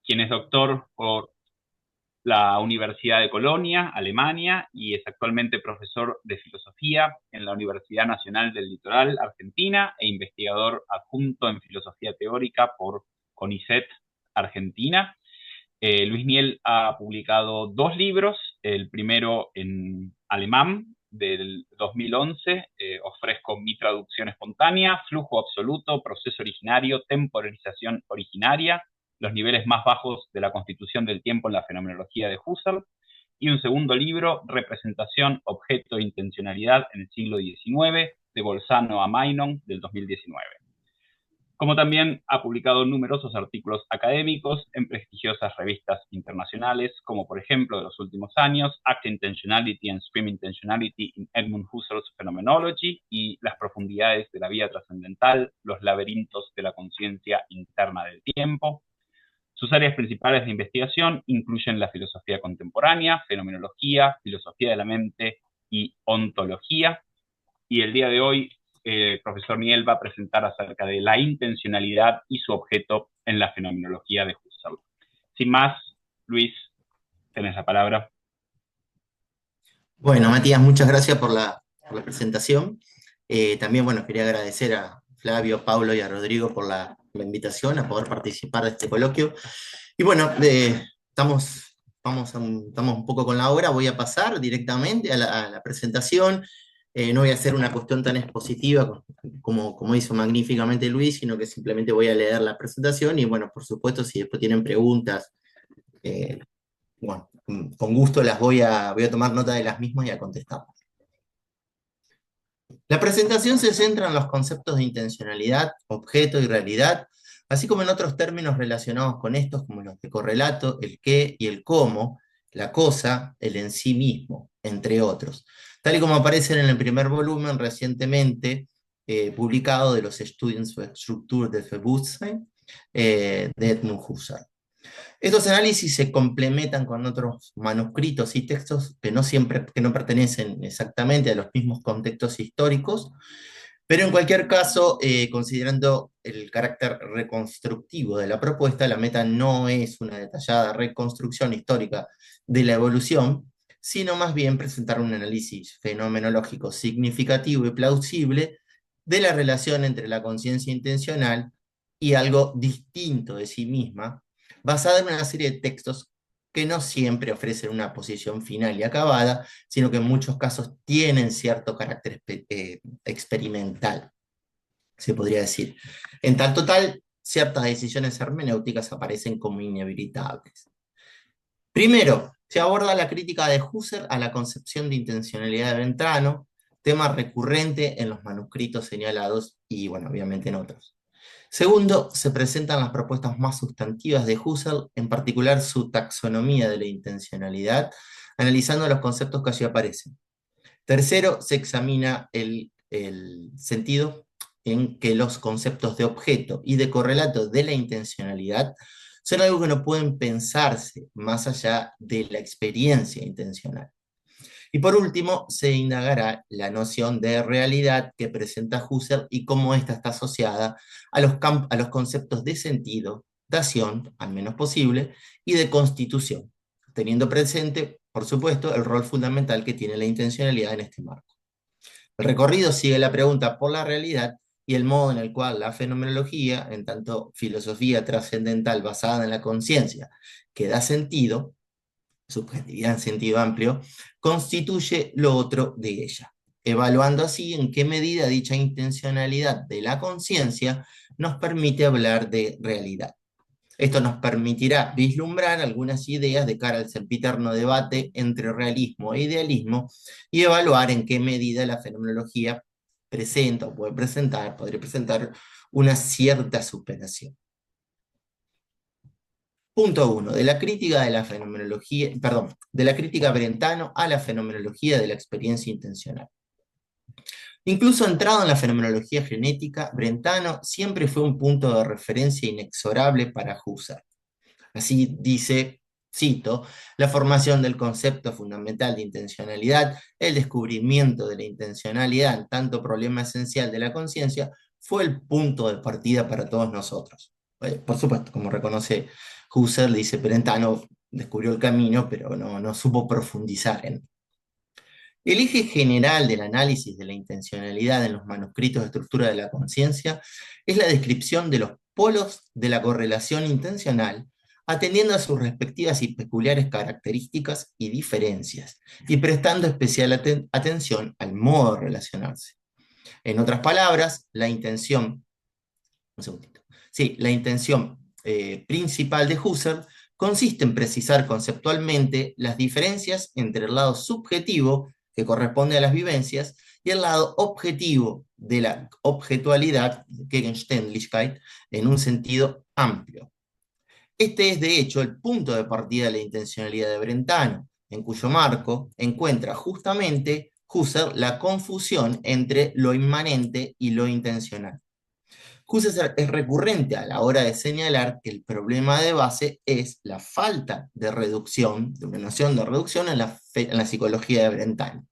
quien es doctor por la Universidad de Colonia, Alemania, y es actualmente profesor de filosofía en la Universidad Nacional del Litoral, Argentina, e investigador adjunto en filosofía teórica por CONICET, Argentina. Luis Niel ha publicado dos libros, el primero en alemán del 2011, ofrezco mi traducción espontánea, flujo absoluto, proceso originario, temporalización originaria, los niveles más bajos de la constitución del tiempo en la fenomenología de Husserl, y un segundo libro, Representación, Objeto e Intencionalidad en el siglo XIX, de Bolzano a Meinong, del 2019. Como también ha publicado numerosos artículos académicos en prestigiosas revistas internacionales, como por ejemplo de los últimos años, Act Intentionality and Stream Intentionality in Edmund Husserl's Phenomenology y Las profundidades de la vida trascendental, los laberintos de la conciencia interna del tiempo. Sus áreas principales de investigación incluyen la filosofía contemporánea, fenomenología, filosofía de la mente y ontología. Y el día de hoy el profesor Niel va a presentar acerca de la intencionalidad y su objeto en la fenomenología de Husserl. Sin más, Luis, tenés la palabra. Bueno, Matías, muchas gracias por la presentación. También, bueno, quería agradecer a Flavio, Paulo y a Rodrigo por la invitación a poder participar de este coloquio. Y bueno, estamos un poco con la obra, voy a pasar directamente a la presentación. No voy a hacer una cuestión tan expositiva como hizo magníficamente Luis, sino que simplemente voy a leer la presentación y bueno, por supuesto, si después tienen preguntas, eh, bueno, con gusto voy a tomar nota de las mismas y a contestar. La presentación se centra en los conceptos de intencionalidad, objeto y realidad, así como en otros términos relacionados con estos, como los de correlato, el qué y el cómo, la cosa, el en sí mismo, entre otros, tal y como aparecen en el primer volumen recientemente publicado de los Studien zur Struktur des Bewusstseins de Edmund Husserl. Estos análisis se complementan con otros manuscritos y textos que no pertenecen exactamente a los mismos contextos históricos, pero en cualquier caso, considerando el carácter reconstructivo de la propuesta, la meta no es una detallada reconstrucción histórica de la evolución, sino más bien presentar un análisis fenomenológico significativo y plausible de la relación entre la conciencia intencional y algo distinto de sí misma, basada en una serie de textos que no siempre ofrecen una posición final y acabada, sino que en muchos casos tienen cierto carácter experimental, se podría decir. En tal total, ciertas decisiones hermenéuticas aparecen como inevitables. Primero, se aborda la crítica de Husserl a la concepción de intencionalidad de Brentano, tema recurrente en los manuscritos señalados y, bueno, obviamente en otros. Segundo, se presentan las propuestas más sustantivas de Husserl, en particular su taxonomía de la intencionalidad, analizando los conceptos que allí aparecen. Tercero, se examina el sentido en que los conceptos de objeto y de correlato de la intencionalidad son algo que no pueden pensarse más allá de la experiencia intencional. Y por último, se indagará la noción de realidad que presenta Husserl y cómo ésta está asociada a los conceptos de sentido, dación, al menos posible, y de constitución, teniendo presente, por supuesto, el rol fundamental que tiene la intencionalidad en este marco. El recorrido sigue la pregunta por la realidad y el modo en el cual la fenomenología, en tanto filosofía trascendental basada en la conciencia, que da sentido, subjetividad en sentido amplio, constituye lo otro de ella, evaluando así en qué medida dicha intencionalidad de la conciencia nos permite hablar de realidad. Esto nos permitirá vislumbrar algunas ideas de cara al sempiterno debate entre realismo e idealismo y evaluar en qué medida la fenomenología presenta o podría presentar una cierta superación. Punto 1. De la crítica de la fenomenología, perdón, de la crítica Brentano a la fenomenología de la experiencia intencional. Incluso entrado en la fenomenología genética, Brentano siempre fue un punto de referencia inexorable para Husserl. Así dice, cito, la formación del concepto fundamental de intencionalidad, el descubrimiento de la intencionalidad en tanto problema esencial de la conciencia, fue el punto de partida para todos nosotros. Por supuesto, como reconoce Husserl dice, Brentano descubrió el camino, pero no supo profundizar en. El eje general del análisis de la intencionalidad en los manuscritos de estructura de la conciencia es la descripción de los polos de la correlación intencional, atendiendo a sus respectivas y peculiares características y diferencias, y prestando especial atención al modo de relacionarse. En otras palabras, la intención, un segundito, sí, la intención principal de Husserl consiste en precisar conceptualmente las diferencias entre el lado subjetivo, que corresponde a las vivencias, y el lado objetivo de la objetualidad, Gegenständlichkeit, en un sentido amplio. Este es, de hecho, el punto de partida de la intencionalidad de Brentano, en cuyo marco encuentra justamente Husserl la confusión entre lo inmanente y lo intencional. Husserl es recurrente a la hora de señalar que el problema de base es la falta de reducción, de una noción de reducción en la psicología de Brentano,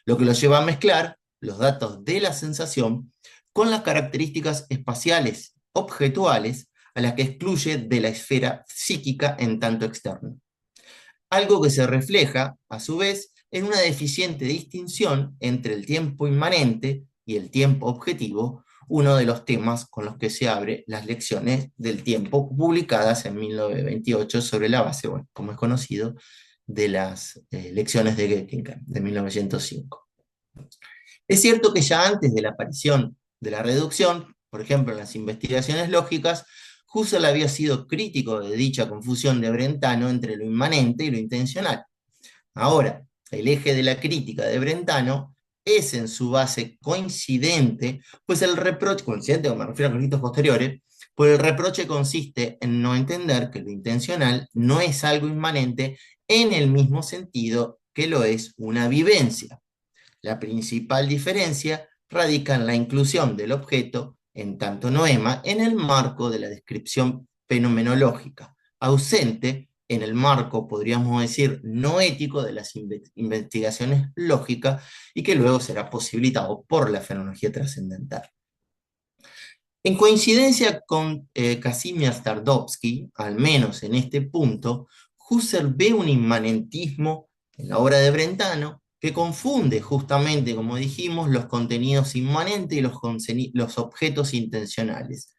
lo que lo lleva a mezclar los datos de la sensación con las características espaciales objetuales a las que excluye de la esfera psíquica en tanto externa. Algo que se refleja, a su vez, en una deficiente distinción entre el tiempo inmanente y el tiempo objetivo, uno de los temas con los que se abre las lecciones del tiempo publicadas en 1928 sobre la base, bueno, como es conocido, de las lecciones de Göttingen de 1905. Es cierto que ya antes de la aparición de la reducción, por ejemplo en las investigaciones lógicas, Husserl había sido crítico de dicha confusión de Brentano entre lo inmanente y lo intencional. Ahora, el eje de la crítica de Brentano es en su base coincidente, pues el reproche, coincidente, como me refiero a conflictos posteriores, pues el reproche consiste en no entender que lo intencional no es algo inmanente en el mismo sentido que lo es una vivencia. La principal diferencia radica en la inclusión del objeto, en tanto noema, en el marco de la descripción fenomenológica, ausente en el marco, podríamos decir, no ético de las investigaciones lógicas y que luego será posibilitado por la fenomenología trascendental. En coincidencia con Kazimierz Twardowski, al menos en este punto, Husserl ve un inmanentismo en la obra de Brentano que confunde justamente, como dijimos, los contenidos inmanentes y los objetos intencionales.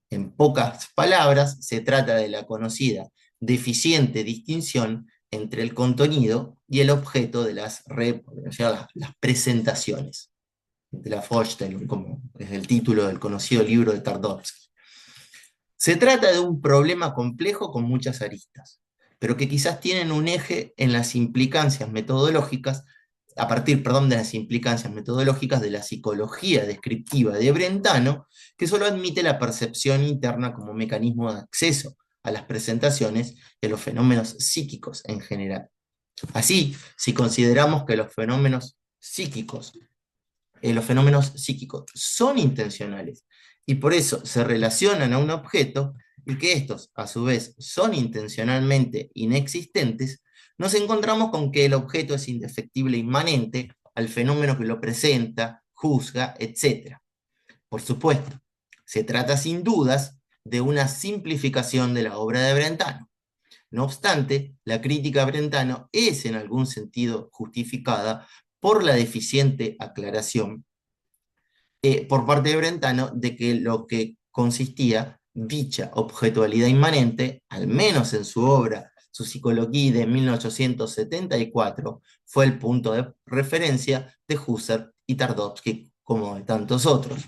En pocas palabras, se trata de la conocida deficiente distinción entre el contenido y el objeto de las presentaciones, de la Vorstellung, como es el título del conocido libro de Twardowski. Se trata de un problema complejo con muchas aristas, pero que quizás tienen un eje en las implicancias metodológicas, a partir, de las implicancias metodológicas de la psicología descriptiva de Brentano, que solo admite la percepción interna como mecanismo de acceso a las presentaciones de los fenómenos psíquicos en general. Así, si consideramos que los fenómenos psíquicos son intencionales y por eso se relacionan a un objeto y que estos, a su vez, son intencionalmente inexistentes, nos encontramos con que el objeto es indefectible e inmanente al fenómeno que lo presenta, juzga, etc. Por supuesto, se trata sin dudas de una simplificación de la obra de Brentano. No obstante, la crítica a Brentano es en algún sentido justificada por la deficiente aclaración por parte de Brentano de que lo que consistía dicha objetualidad inmanente, al menos en su obra Su psicología de 1874, fue el punto de referencia de Husserl y Twardowski, como de tantos otros.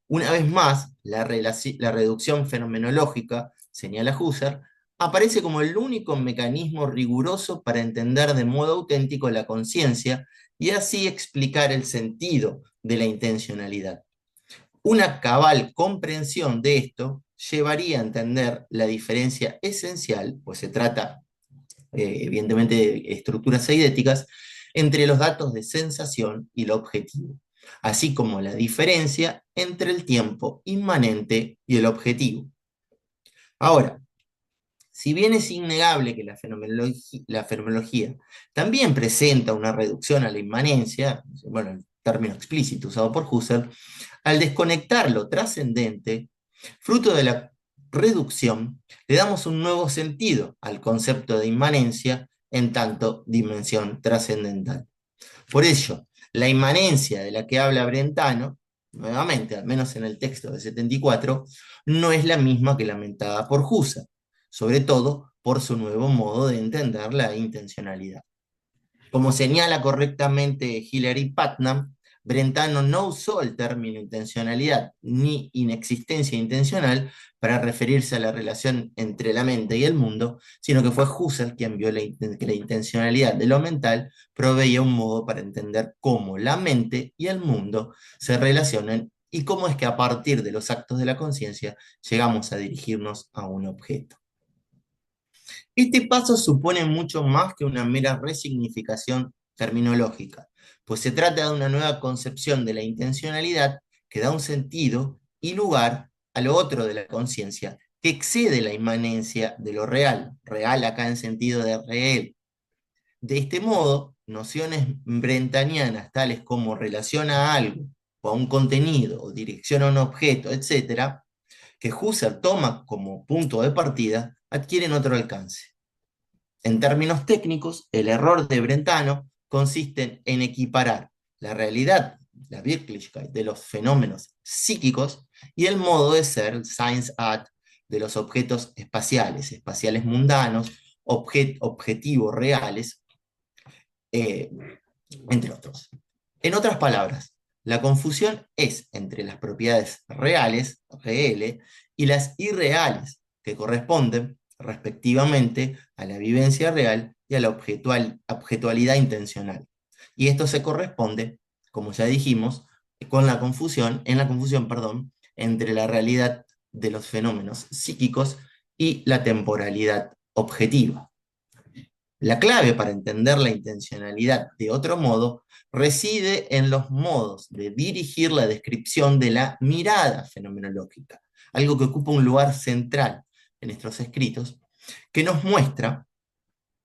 Una vez más, la reducción fenomenológica, señala Husserl, aparece como el único mecanismo riguroso para entender de modo auténtico la conciencia y así explicar el sentido de la intencionalidad. Una cabal comprensión de esto llevaría a entender la diferencia esencial, pues se trata evidentemente de estructuras eidéticas, entre los datos de sensación y lo objetivo, así como la diferencia entre el tiempo inmanente y el objetivo. Ahora, si bien es innegable que la fenomenología también presenta una reducción a la inmanencia, bueno, el término explícito usado por Husserl, al desconectar lo trascendente, fruto de la reducción, le damos un nuevo sentido al concepto de inmanencia en tanto dimensión trascendental. Por ello, la inmanencia de la que habla Brentano, nuevamente, al menos en el texto de 74, no es la misma que lamentada por Husserl, sobre todo por su nuevo modo de entender la intencionalidad. Como señala correctamente Hilary Putnam, Brentano no usó el término intencionalidad ni inexistencia intencional para referirse a la relación entre la mente y el mundo, sino que fue Husserl quien vio que la intencionalidad de lo mental proveía un modo para entender cómo la mente y el mundo se relacionan y cómo es que a partir de los actos de la conciencia llegamos a dirigirnos a un objeto. Este paso supone mucho más que una mera resignificación terminológica, pues se trata de una nueva concepción de la intencionalidad que da un sentido y lugar a lo otro de la conciencia, que excede la inmanencia de lo real, real acá en sentido de real. De este modo, nociones brentanianas tales como relación a algo, o a un contenido, o dirección a un objeto, etc., que Husserl toma como punto de partida, adquieren otro alcance. En términos técnicos, el error de Brentano consiste en equiparar la realidad, la Wirklichkeit, de los fenómenos psíquicos y el modo de ser, el Seinsart, de los objetos espaciales, espaciales mundanos, objetivos reales, eh, entre otros. En otras palabras, la confusión es entre las propiedades reales, RL, y las irreales, que corresponden respectivamente a la vivencia real y a la objetualidad intencional. Y esto se corresponde, como ya dijimos, con la confusión, perdón, entre la realidad de los fenómenos psíquicos y la temporalidad objetiva. La clave para entender la intencionalidad de otro modo reside en los modos de dirigir la descripción de la mirada fenomenológica, algo que ocupa un lugar central en nuestros escritos, que nos muestra,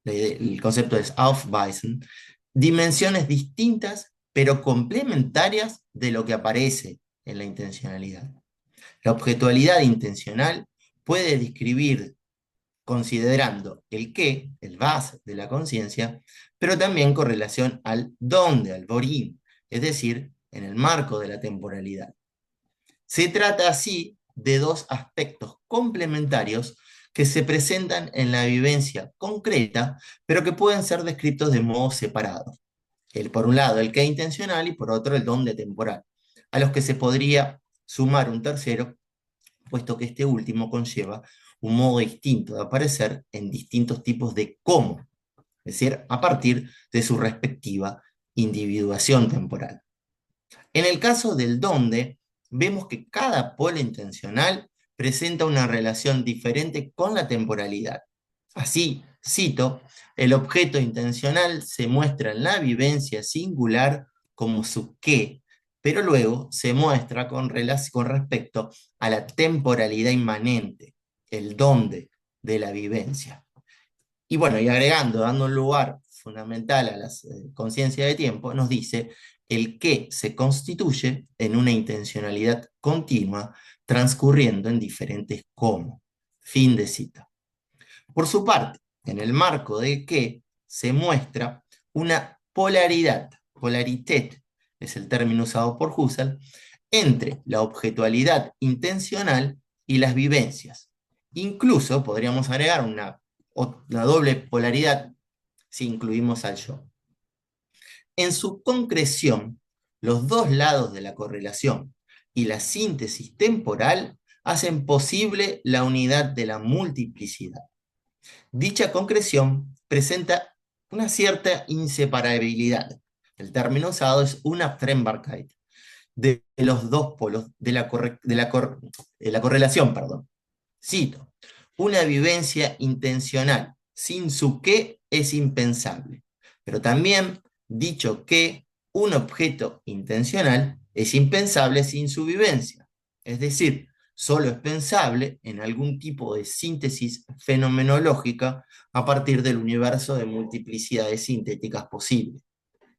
el concepto es Aufweisen, dimensiones distintas pero complementarias de lo que aparece en la intencionalidad. La objetualidad intencional puede describir considerando el qué, el was de la conciencia, pero también con relación al dónde, al worin, es decir, en el marco de la temporalidad. Se trata así de dos aspectos complementarios que se presentan en la vivencia concreta, pero que pueden ser descritos de modo separado. Por un lado, el qué intencional y por otro, el dónde temporal, a los que se podría sumar un tercero, puesto que este último conlleva un modo distinto de aparecer en distintos tipos de cómo, es decir, a partir de su respectiva individuación temporal. En el caso del dónde, vemos que cada polo intencional presenta una relación diferente con la temporalidad. Así, cito, el objeto intencional se muestra en la vivencia singular como su qué, pero luego se muestra con respecto a la temporalidad inmanente, el dónde de la vivencia. Y bueno, y agregando, dando un lugar fundamental a la conciencia de tiempo, nos dice el qué se constituye en una intencionalidad continua transcurriendo en diferentes cómo. Fin de cita. Por su parte, en el marco de qué se muestra una polaridad, polaritet es el término usado por Husserl, entre la objetualidad intencional y las vivencias. Incluso podríamos agregar una doble polaridad si incluimos al yo. En su concreción, los dos lados de la correlación y la síntesis temporal hacen posible la unidad de la multiplicidad. Dicha concreción presenta una cierta inseparabilidad. El término usado es una Frembarkeit de los dos polos de la correlación. Perdón. Cito, una vivencia intencional sin su qué es impensable, pero también dicho que un objeto intencional es impensable sin su vivencia, es decir, solo es pensable en algún tipo de síntesis fenomenológica a partir del universo de multiplicidades sintéticas posibles.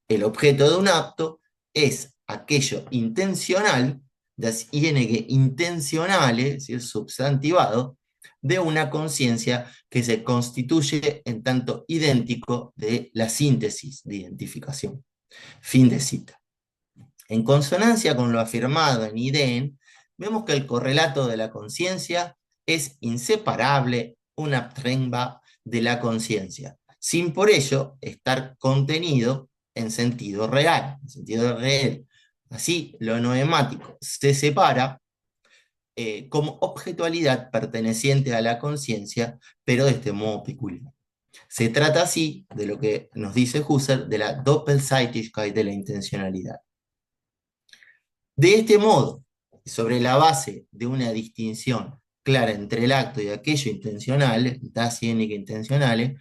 El objeto de un acto es aquello intencional, das intencionale, es decir, substantivado, de una conciencia que se constituye en tanto idéntico de la síntesis de identificación. Fin de cita. En consonancia con lo afirmado en Ideen, vemos que el correlato de la conciencia es inseparable una tremba de la conciencia, sin por ello estar contenido en sentido real, en sentido real. Así, lo noemático se separa como objetualidad perteneciente a la conciencia, pero de este modo peculiar. Se trata así de lo que nos dice Husserl de la Doppelseitigkeit de la intencionalidad. De este modo, sobre la base de una distinción clara entre el acto y aquello intencional, dasjenige intencionale,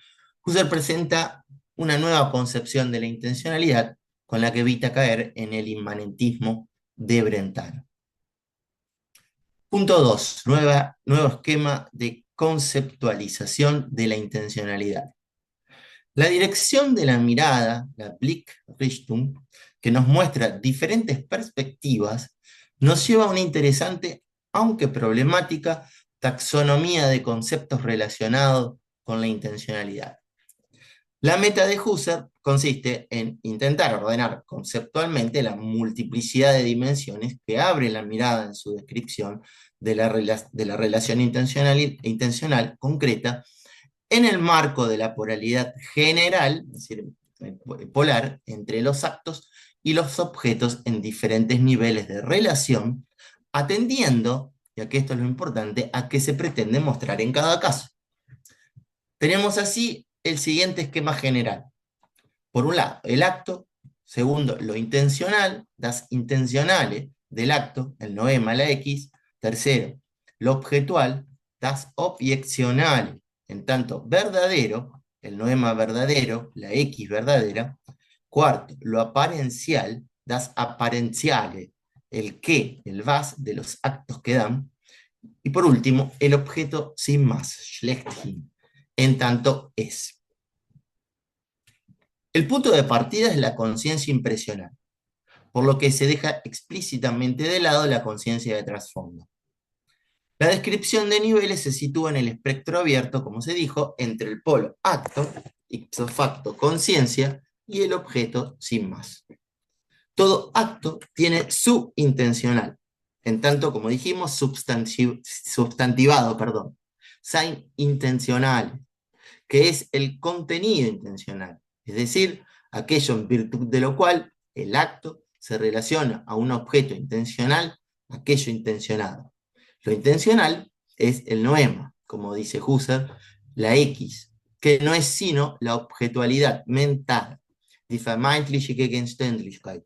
Husserl presenta una nueva concepción de la intencionalidad con la que evita caer en el inmanentismo de Brentano. Punto 2. Nuevo esquema de conceptualización de la intencionalidad. La dirección de la mirada, la Blickrichtung, que nos muestra diferentes perspectivas, nos lleva a una interesante, aunque problemática, taxonomía de conceptos relacionados con la intencionalidad. La meta de Husserl consiste en intentar ordenar conceptualmente la multiplicidad de dimensiones que abre la mirada en su descripción de la relación intencional concreta en el marco de la polaridad general, es decir, polar, entre los actos y los objetos en diferentes niveles de relación, atendiendo, y aquí esto es lo importante, a qué se pretende mostrar en cada caso. Tenemos así el siguiente esquema general. Por un lado, el acto. Segundo, lo intencional, das intencionales del acto, el noema, la X. Tercero, lo objetual, das objectionales, en tanto verdadero, el noema verdadero, la X verdadera. Cuarto, lo aparencial, das apparenziale, el qué, el was de los actos que dan. Y por último, el objeto sin más, schlechthin, en tanto es. El punto de partida es la conciencia impresional, por lo que se deja explícitamente de lado la conciencia de trasfondo. La descripción de niveles se sitúa en el espectro abierto, como se dijo, entre el polo acto, ipso facto conciencia, y el objeto sin más. Todo acto tiene su intencional, en tanto, como dijimos, sustantivado, sein intencional, que es el contenido intencional, es decir, aquello en virtud de lo cual el acto se relaciona a un objeto intencional, aquello intencionado. Lo intencional es el noema, como dice Husserl, la X, que no es sino la objetualidad mental, die vermeintliche Gegenständlichkeit.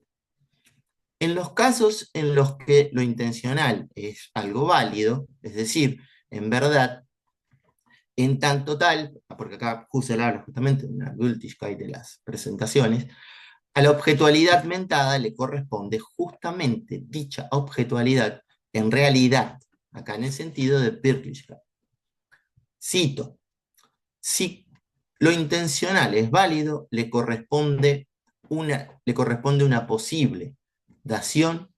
En los casos en los que lo intencional es algo válido, es decir, en verdad, en tanto tal, porque acá Husserl habla justamente de una Gültigkeit de las presentaciones, a la objetualidad mentada le corresponde justamente dicha objetualidad en realidad, acá en el sentido de Wirklichkeit. Cito, si lo intencional es válido, le corresponde una posible dación,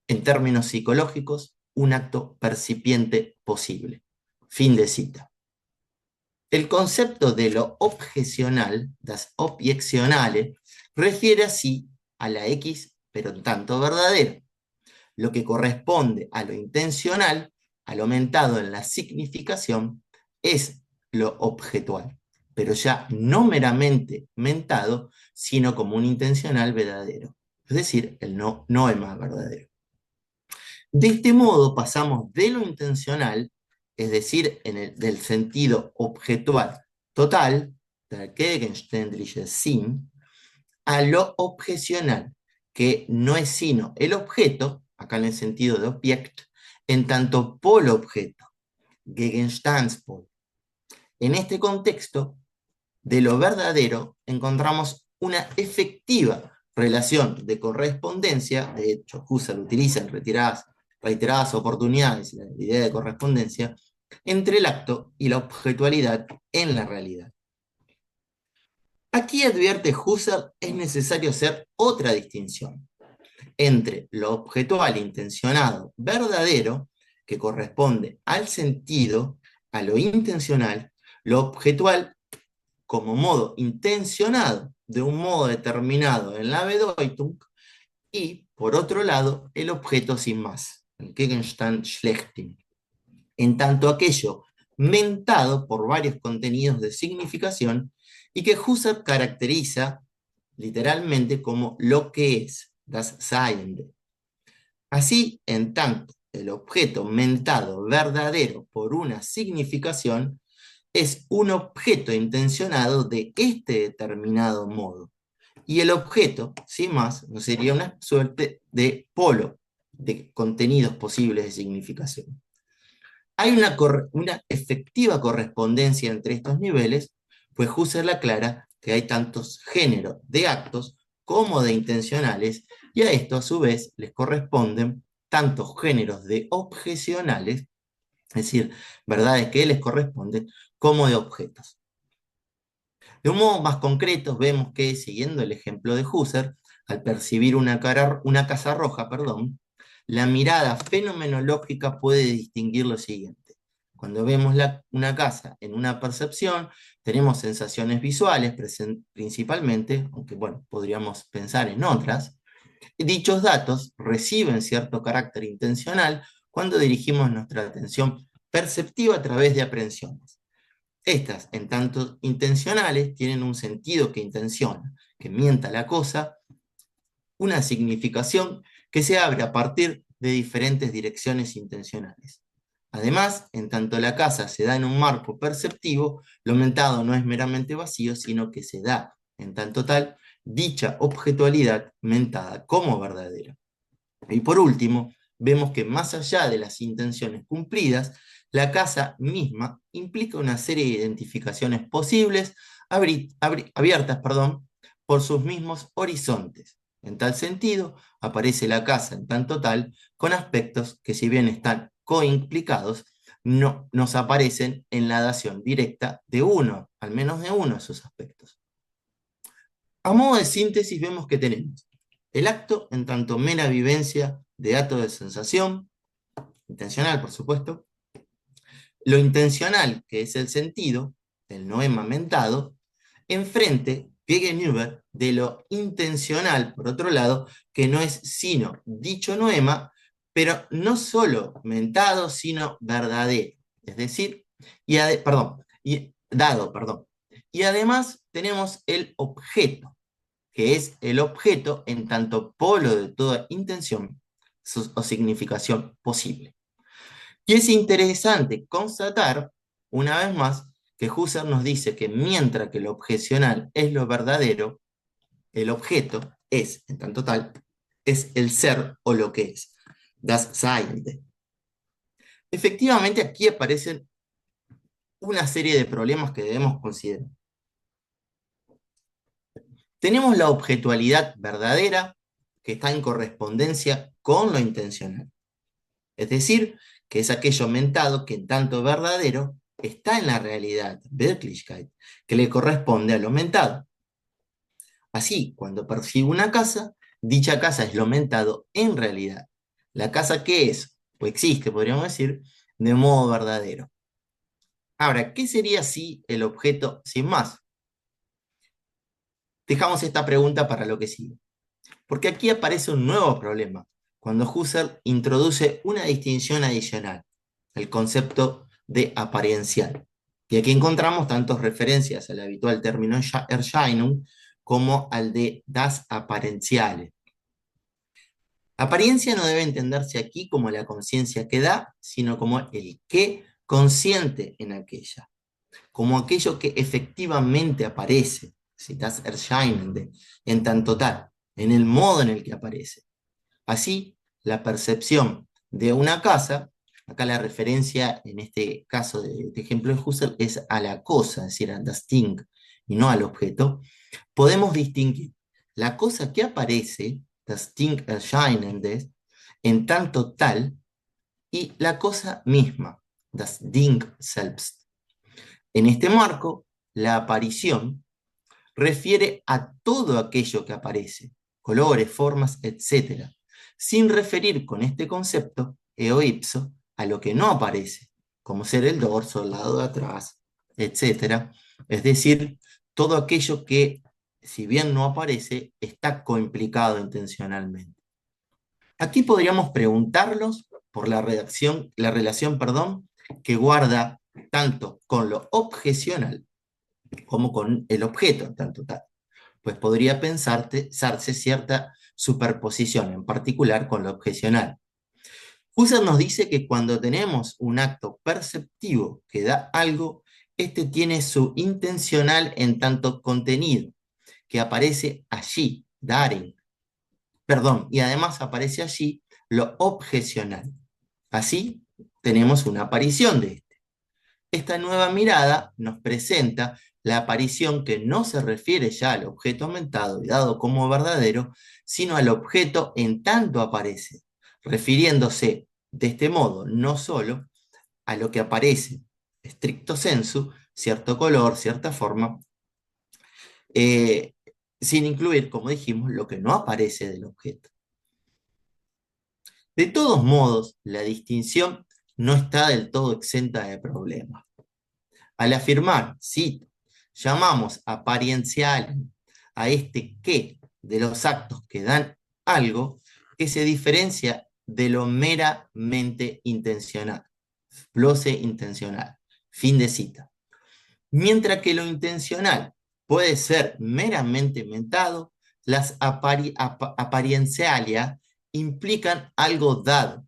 en términos psicológicos, un acto percipiente posible. Fin de cita. El concepto de lo objecional, das Objektionale, refiere así a la X, pero en tanto verdadero. Lo que corresponde a lo intencional, a lo mentado en la significación, es lo objetual, pero ya no meramente mentado, sino como un intencional verdadero, es decir, el noema verdadero. De este modo pasamos de lo intencional, es decir, del sentido objetual total, der gegenständliche Sinn, a lo objecional, que no es sino el objeto, acá en el sentido de Objekt, en tanto polo-objeto, Gegenstandspol. En este contexto, de lo verdadero encontramos una efectiva relación de correspondencia, de hecho Husserl utiliza en reiteradas oportunidades la idea de correspondencia, entre el acto y la objetualidad en la realidad. Aquí advierte Husserl, es necesario hacer otra distinción entre lo objetual intencionado verdadero, que corresponde al sentido, a lo intencional, lo objetual como modo intencionado de un modo determinado en la Bedeutung, y, por otro lado, el objeto sin más, el Gegenstand schlechthin, en tanto aquello mentado por varios contenidos de significación y que Husserl caracteriza literalmente como lo que es, das Seiende. Así, en tanto el objeto mentado verdadero por una significación es un objeto intencionado de este determinado modo. Y el objeto, sin más, no sería una suerte de polo de contenidos posibles de significación. Hay una efectiva correspondencia entre estos niveles, pues Husserl aclara que hay tantos géneros de actos como de intencionales, y a esto a su vez les corresponden tantos géneros de objecionales, es decir, verdades que les corresponden, como de objetos. De un modo más concreto, vemos que, siguiendo el ejemplo de Husserl, al percibir una casa roja, la mirada fenomenológica puede distinguir lo siguiente. Cuando vemos una casa en una percepción, tenemos sensaciones visuales principalmente, aunque bueno, podríamos pensar en otras. Dichos datos reciben cierto carácter intencional cuando dirigimos nuestra atención perceptiva a través de aprehensiones. Estas, en tanto intencionales, tienen un sentido que intenciona, que mienta la cosa, una significación que se abre a partir de diferentes direcciones intencionales. Además, en tanto la casa se da en un marco perceptivo, lo mentado no es meramente vacío, sino que se da, en tanto tal, dicha objetualidad mentada como verdadera. Y por último, vemos que más allá de las intenciones cumplidas, la casa misma implica una serie de identificaciones posibles, abiertas, por sus mismos horizontes. En tal sentido, aparece la casa en tanto tal, con aspectos que, si bien están coimplicados, no nos aparecen en la dación directa de uno, al menos de uno de esos aspectos. A modo de síntesis, vemos que tenemos el acto en tanto mera vivencia de acto de sensación, intencional por supuesto, lo intencional, que es el sentido, el noema mentado, enfrente, gegenüber, de lo intencional, por otro lado, que no es sino dicho noema, pero no solo mentado, sino verdadero, es decir, dado. Y además tenemos el objeto, que es el objeto en tanto polo de toda intención o significación posible. Y es interesante constatar, una vez más, que Husserl nos dice que mientras que lo objecional es lo verdadero, el objeto es, en tanto tal, es el ser o lo que es, das Sein. Efectivamente, aquí aparecen una serie de problemas que debemos considerar. Tenemos la objetualidad verdadera, que está en correspondencia con lo intencional. Es decir, que es aquello mentado que en tanto verdadero está en la realidad, Wirklichkeit, que le corresponde a lo mentado. Así, cuando percibo una casa, dicha casa es lo mentado en realidad. La casa que es, o existe, podríamos decir, de modo verdadero. Ahora, ¿qué sería si el objeto sin más? Dejamos esta pregunta para lo que sigue. Porque aquí aparece un nuevo problema, cuando Husserl introduce una distinción adicional, el concepto de apariencial. Y aquí encontramos tantas referencias al habitual término Erscheinung como al de das Apparentiale. Apariencia no debe entenderse aquí como la conciencia que da, sino como el que consciente en aquella, como aquello que efectivamente aparece, si das Erscheinende, en tanto tal, en el modo en el que aparece. Así, la percepción de una casa, acá la referencia en este caso de ejemplo de Husserl es a la cosa, es decir, a das Ding, y no al objeto, podemos distinguir la cosa que aparece, das Ding erscheinendes, en tanto tal, y la cosa misma, das Ding selbst. En este marco, la aparición refiere a todo aquello que aparece, colores, formas, etc., sin referir con este concepto, eo ipso, a lo que no aparece, como ser el dorso, el lado de atrás, etcétera. Es decir, todo aquello que, si bien no aparece, está coimplicado intencionalmente. Aquí podríamos preguntarlos por la relación, perdón, que guarda tanto con lo objecional como con el objeto en tanto tal. Pues podría pensarse cierta superposición, en particular con lo objecional. Husserl nos dice que cuando tenemos un acto perceptivo que da algo, este tiene su intencional en tanto contenido, que aparece allí, darin, perdón, y además aparece allí lo objecional. Así tenemos una aparición de este. Esta nueva mirada nos presenta la aparición que no se refiere ya al objeto aumentado y dado como verdadero, sino al objeto en tanto aparece, refiriéndose de este modo no solo a lo que aparece, stricto sensu, cierto color, cierta forma, eh, sin incluir, como dijimos, lo que no aparece del objeto. De todos modos, la distinción no está del todo exenta de problemas. Al afirmar, cito, llamamos apariencial a este qué de los actos que dan algo que se diferencia de lo meramente intencional, glose intencional, fin de cita. Mientras que lo intencional puede ser meramente mentado, las apariencialia implican algo dado.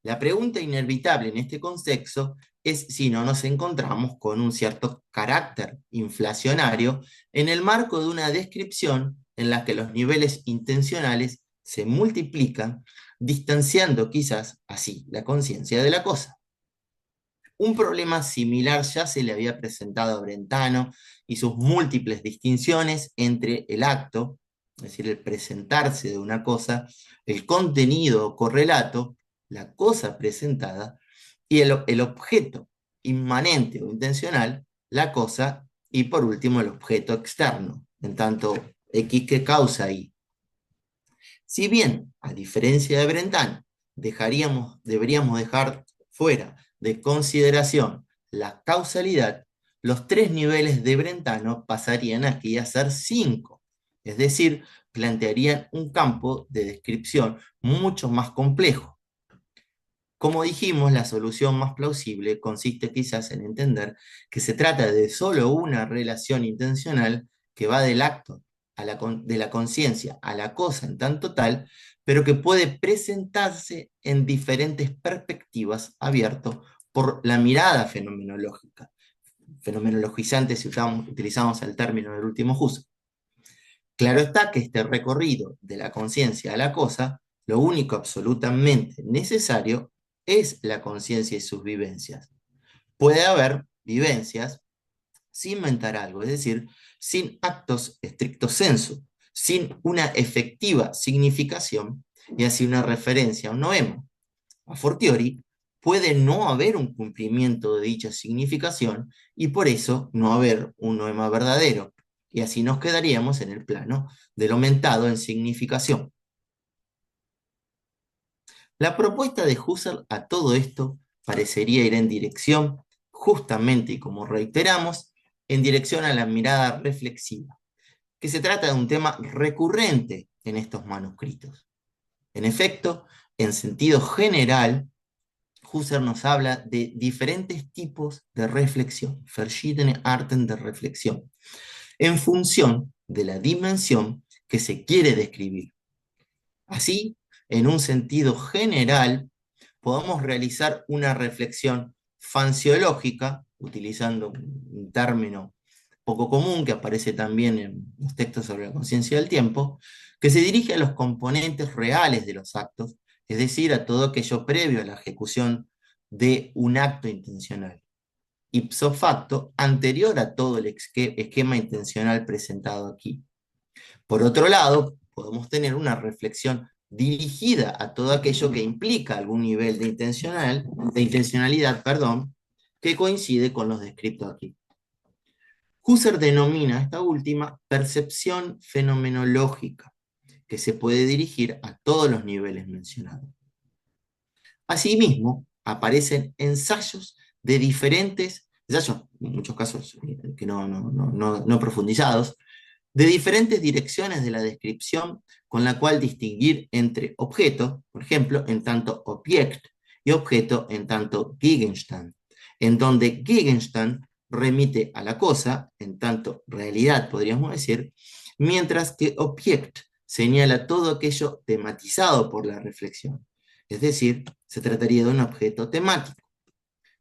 La pregunta inevitable en este contexto es si no nos encontramos con un cierto carácter inflacionario en el marco de una descripción en la que los niveles intencionales se multiplican, distanciando quizás así la conciencia de la cosa. Un problema similar ya se le había presentado a Brentano y sus múltiples distinciones entre el acto, es decir, el presentarse de una cosa, el contenido o correlato, la cosa presentada, y el objeto inmanente o intencional, la cosa, y por último el objeto externo, en tanto X que causa Y. Si bien, a diferencia de Brentano, deberíamos dejar fuera de consideración la causalidad, los tres niveles de Brentano pasarían aquí a ser 5, es decir, plantearían un campo de descripción mucho más complejo. Como dijimos, la solución más plausible consiste quizás en entender que se trata de solo una relación intencional que va del acto de la conciencia a la cosa en tanto tal, pero que puede presentarse en diferentes perspectivas abierto por la mirada fenomenológica, fenomenologizante si utilizamos el término del último Husserl. Claro está que este recorrido de la conciencia a la cosa, lo único absolutamente necesario es la conciencia y sus vivencias. Puede haber vivencias sin mentar algo, es decir, sin actos estricto sensu, sin una efectiva significación y así una referencia a un noema. A fortiori, puede no haber un cumplimiento de dicha significación y por eso no haber un noema verdadero, y así nos quedaríamos en el plano de lo mentado en significación. La propuesta de Husserl a todo esto parecería ir en dirección, justamente y como reiteramos, en dirección a la mirada reflexiva, que se trata de un tema recurrente en estos manuscritos. En efecto, en sentido general, Husserl nos habla de diferentes tipos de reflexión, verschiedene Arten de reflexión, en función de la dimensión que se quiere describir. Así, en un sentido general, podemos realizar una reflexión fanciológica, utilizando un término poco común que aparece también en los textos sobre la conciencia del tiempo, que se dirige a los componentes reales de los actos, es decir, a todo aquello previo a la ejecución de un acto intencional. Ipso facto, anterior a todo el esquema intencional presentado aquí. Por otro lado, podemos tener una reflexión dirigida a todo aquello que implica algún nivel de intencionalidad, perdón, que coincide con los descritos aquí. Husserl denomina esta última percepción fenomenológica, que se puede dirigir a todos los niveles mencionados. Asimismo, aparecen ensayos de diferentes, ensayos, en muchos casos que no profundizados, de diferentes direcciones de la descripción con la cual distinguir entre objeto, por ejemplo, en tanto Objekt, y objeto en tanto Gegenstand, en donde Gegenstand remite a la cosa, en tanto realidad, podríamos decir, mientras que Objekt señala todo aquello tematizado por la reflexión. Es decir, se trataría de un objeto temático.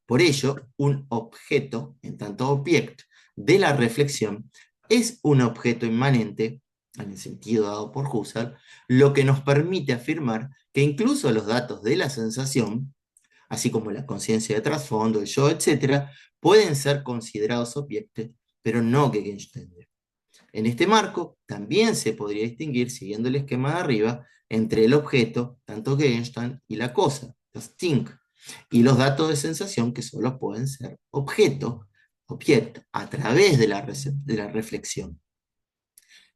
Por ello, un objeto, en tanto object, de la reflexión, es un objeto inmanente, en el sentido dado por Husserl, lo que nos permite afirmar que incluso los datos de la sensación, así como la conciencia de trasfondo, el yo, etc., pueden ser considerados objetos, pero no Gegenstände. En este marco, también se podría distinguir, siguiendo el esquema de arriba, entre el objeto, tanto Gegenstand, y la cosa, das Ding, y los datos de sensación que solo pueden ser objeto, object, a través de la reflexión.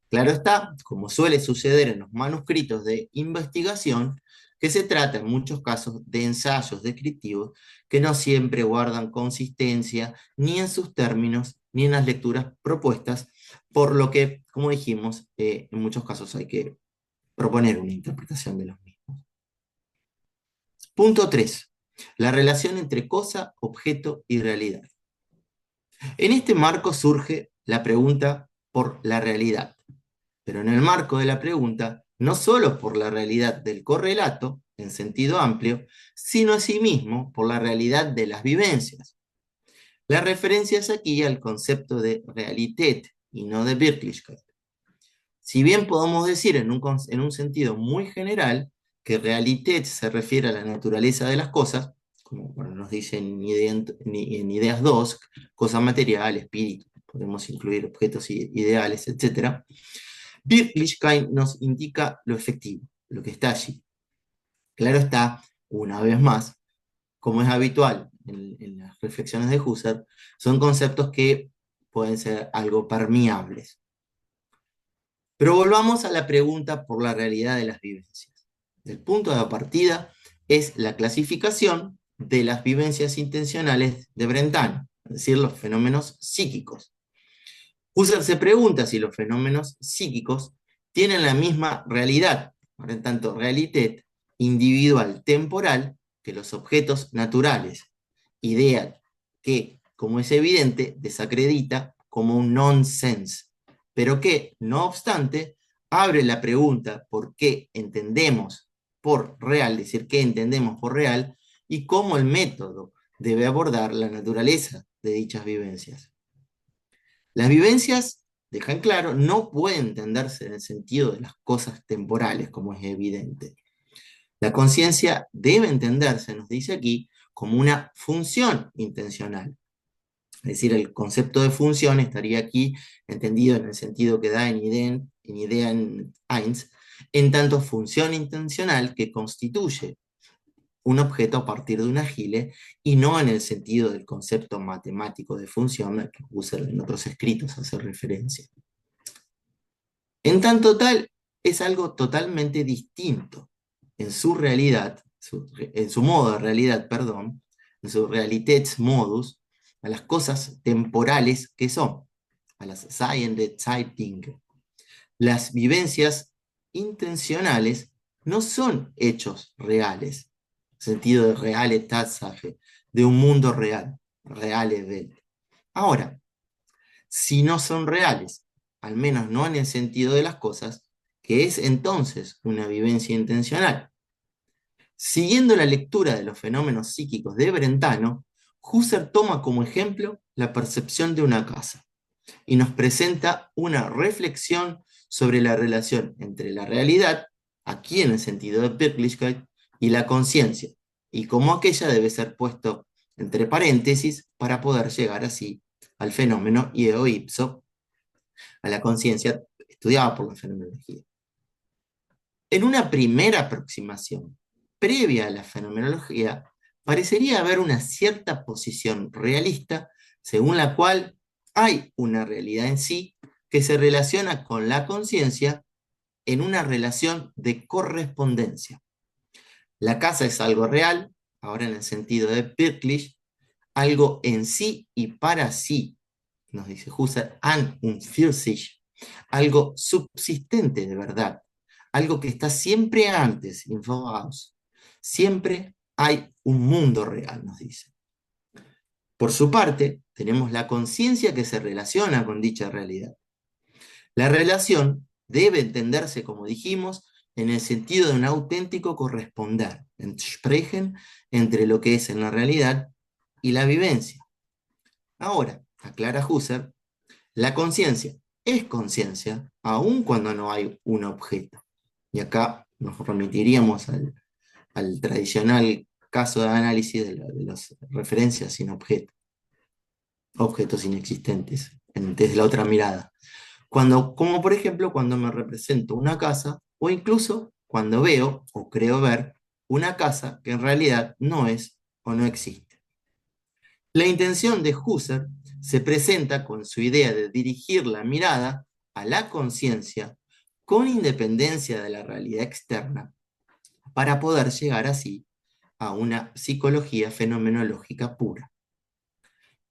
Claro está, como suele suceder en los manuscritos de investigación, que se trata en muchos casos de ensayos descriptivos que no siempre guardan consistencia ni en sus términos ni en las lecturas propuestas, por lo que, como dijimos, en muchos casos hay que proponer una interpretación de los mismos. Punto 3. La relación entre cosa, objeto y realidad. En este marco surge la pregunta por la realidad, pero en el marco de la pregunta, no solo por la realidad del correlato, en sentido amplio, sino asimismo por la realidad de las vivencias. La referencia es aquí al concepto de Realität y no de Wirklichkeit. Si bien podemos decir en un sentido muy general que Realität se refiere a la naturaleza de las cosas, como nos dice en Ideas 2, cosa material, espíritu, podemos incluir objetos ideales, etc., Wirklichkeit nos indica lo efectivo, lo que está allí. Claro está, una vez más, como es habitual en las reflexiones de Husserl, son conceptos que pueden ser algo permeables. Pero volvamos a la pregunta por la realidad de las vivencias. El punto de partida es la clasificación de las vivencias intencionales de Brentano, es decir, los fenómenos psíquicos. Husserl se pregunta si los fenómenos psíquicos tienen la misma realidad, por lo tanto, realitet individual temporal, que los objetos naturales, idea que, como es evidente, desacredita como un nonsense, pero que, no obstante, abre la pregunta por qué entendemos por real, es decir, qué entendemos por real, y cómo el método debe abordar la naturaleza de dichas vivencias. Las vivencias, dejan claro, no pueden entenderse en el sentido de las cosas temporales, como es evidente. La conciencia debe entenderse, nos dice aquí, como una función intencional. Es decir, el concepto de función estaría aquí entendido en el sentido que da en Idea en 1, en tanto función intencional que constituye un objeto a partir de un agile y no en el sentido del concepto matemático de función al que Husserl en otros escritos hace referencia. En tanto tal, es algo totalmente distinto en su realidad, en su modo de realidad, perdón, en su Realitätsmodus, a las cosas temporales que son, a las seiende Zeitdinge. Las vivencias intencionales no son hechos reales, sentido de reale Tatsache, de un mundo real, reale Welt. Ahora, si no son reales, al menos no en el sentido de las cosas, que es entonces una vivencia intencional. Siguiendo la lectura de los fenómenos psíquicos de Brentano, Husserl toma como ejemplo la percepción de una casa y nos presenta una reflexión sobre la relación entre la realidad, aquí en el sentido de Wirklichkeit, y la conciencia, y cómo aquella debe ser puesto entre paréntesis para poder llegar así al fenómeno eo ipso, a la conciencia estudiada por la fenomenología. En una primera aproximación, previa a la fenomenología, parecería haber una cierta posición realista según la cual hay una realidad en sí que se relaciona con la conciencia en una relación de correspondencia. La casa es algo real, ahora en el sentido de Pirklish, algo en sí y para sí, nos dice Husserl, an und für sich, algo subsistente de verdad, algo que está siempre antes, im Voraus. Siempre hay un mundo real, nos dice. Por su parte, tenemos la conciencia que se relaciona con dicha realidad. La relación debe entenderse, como dijimos, en el sentido de un auténtico corresponder, entsprechen, entre lo que es en la realidad y la vivencia. Ahora, aclara Husserl, la conciencia es conciencia aun cuando no hay un objeto. Y acá nos remitiríamos al tradicional caso de análisis de las referencias sin objeto, objetos inexistentes, desde la otra mirada. Como por ejemplo cuando me represento una casa o incluso cuando veo o creo ver una casa que en realidad no es o no existe. La intención de Husserl se presenta con su idea de dirigir la mirada a la conciencia con independencia de la realidad externa para poder llegar así a una psicología fenomenológica pura.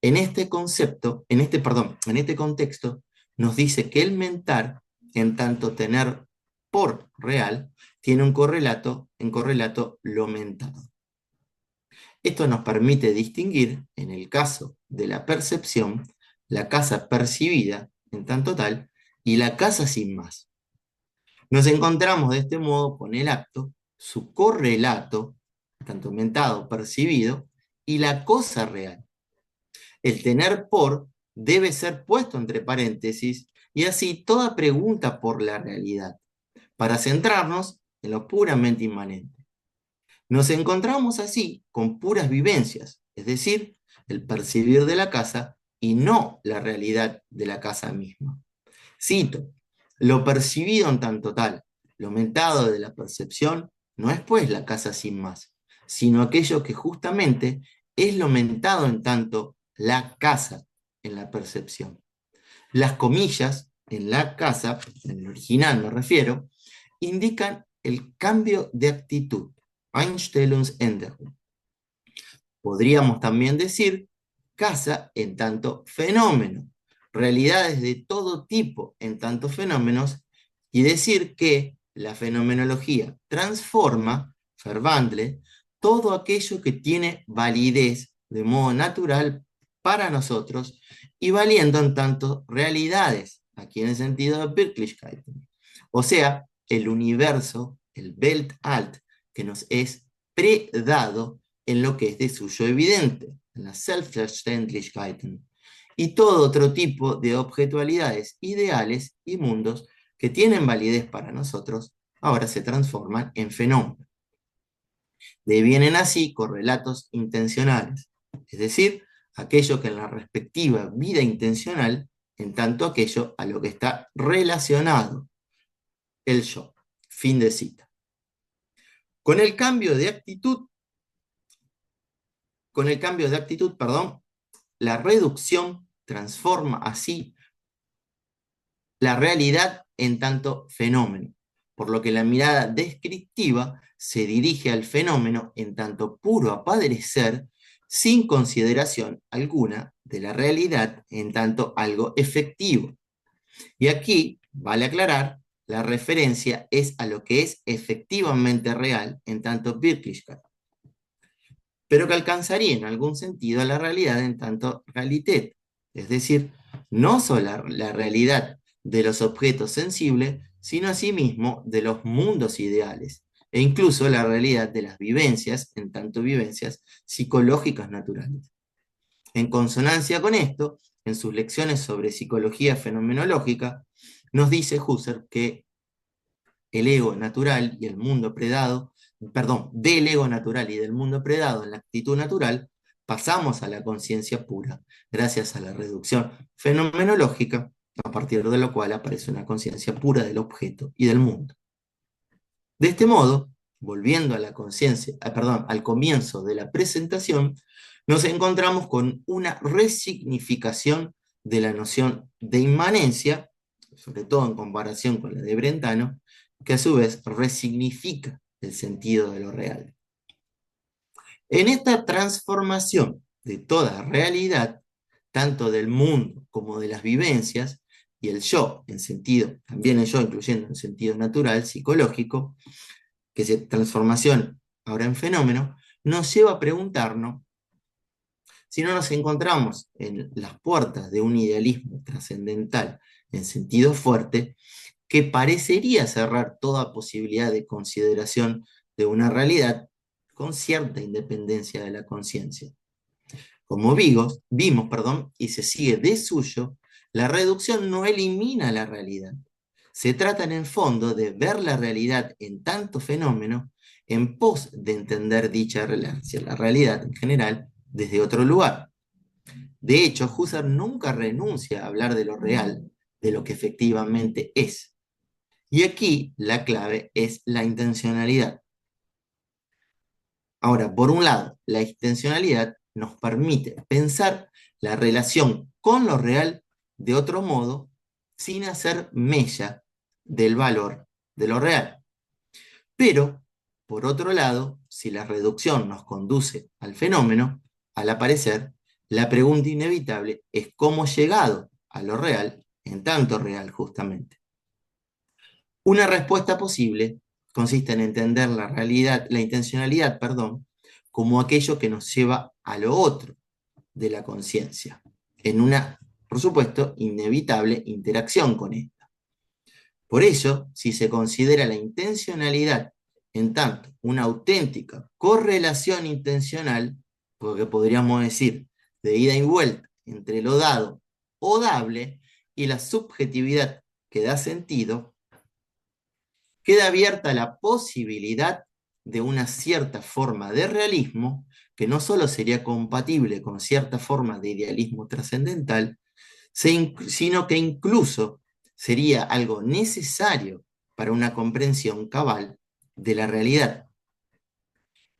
En este concepto, en este contexto, nos dice que el mentar, en tanto tener por real, tiene un correlato, en correlato lo mentado. Esto nos permite distinguir, en el caso de la percepción, la casa percibida, en tanto tal, y la casa sin más. Nos encontramos de este modo con el acto, su correlato, tanto mentado, percibido, y la cosa real. El tener por debe ser puesto entre paréntesis y así toda pregunta por la realidad, para centrarnos en lo puramente inmanente. Nos encontramos así con puras vivencias, es decir, el percibir de la casa y no la realidad de la casa misma. Cito, lo percibido en tanto tal, lo mentado de la percepción, no es pues la casa sin más, sino aquello que justamente es lo mentado en tanto la casa en la percepción. Las comillas en la casa, en el original me refiero, indican el cambio de actitud, Einstellungsänderung. Podríamos también decir casa en tanto fenómeno, realidades de todo tipo en tanto fenómenos, y decir que la fenomenología transforma, verwandle, todo aquello que tiene validez de modo natural para nosotros y valiendo en tanto realidades, aquí en el sentido de Wirklichkeiten. O sea, el universo, el Weltall, que nos es predado en lo que es de suyo evidente, en las Selbstverständlichkeiten, y todo otro tipo de objetualidades ideales y mundos que tienen validez para nosotros, ahora se transforman en fenómenos. Devienen así correlatos intencionales, es decir, aquello que en la respectiva vida intencional, en tanto aquello a lo que está relacionado, el yo. Fin de cita. Con el cambio de actitud, la reducción transforma así la realidad en tanto fenómeno, por lo que la mirada descriptiva se dirige al fenómeno en tanto puro aparecer sin consideración alguna de la realidad en tanto algo efectivo. Y aquí, vale aclarar, la referencia es a lo que es efectivamente real en tanto Wirklichkeit, pero que alcanzaría en algún sentido a la realidad en tanto Realität, es decir, no solo la realidad de los objetos sensibles, sino asimismo de los mundos ideales, e incluso la realidad de las vivencias, en tanto vivencias psicológicas naturales. En consonancia con esto, en sus lecciones sobre psicología fenomenológica, nos dice Husserl que el ego natural y el mundo predado, del ego natural y del mundo predado en la actitud natural, pasamos a la conciencia pura, gracias a la reducción fenomenológica, a partir de lo cual aparece una conciencia pura del objeto y del mundo. De este modo, volviendo a la conciencia, al comienzo de la presentación, nos encontramos con una resignificación de la noción de inmanencia, sobre todo en comparación con la de Brentano, que a su vez resignifica el sentido de lo real. En esta transformación de toda realidad, tanto del mundo como de las vivencias, y el yo, en sentido, también el yo, incluyendo en sentido natural, psicológico, que se transformación ahora en fenómeno, nos lleva a preguntarnos si no nos encontramos en las puertas de un idealismo trascendental en sentido fuerte, que parecería cerrar toda posibilidad de consideración de una realidad con cierta independencia de la conciencia. Como vimos, y se sigue de suyo, la reducción no elimina la realidad. Se trata en el fondo de ver la realidad en tanto fenómeno en pos de entender dicha relación, la realidad en general, desde otro lugar. De hecho, Husserl nunca renuncia a hablar de lo real, de lo que efectivamente es. Y aquí la clave es la intencionalidad. Ahora, por un lado, la intencionalidad nos permite pensar la relación con lo real de otro modo, sin hacer mella del valor de lo real. Pero, por otro lado, si la reducción nos conduce al fenómeno, al aparecer, la pregunta inevitable es cómo llegado a lo real, en tanto real justamente. Una respuesta posible consiste en entender la realidad, la intencionalidad, como aquello que nos lleva a lo otro de la conciencia, en una, por supuesto, inevitable interacción con esta. Por ello, si se considera la intencionalidad en tanto una auténtica correlación intencional, porque podríamos decir de ida y vuelta entre lo dado o dable y la subjetividad que da sentido, queda abierta la posibilidad de una cierta forma de realismo que no solo sería compatible con cierta forma de idealismo trascendental, sino que incluso sería algo necesario para una comprensión cabal de la realidad.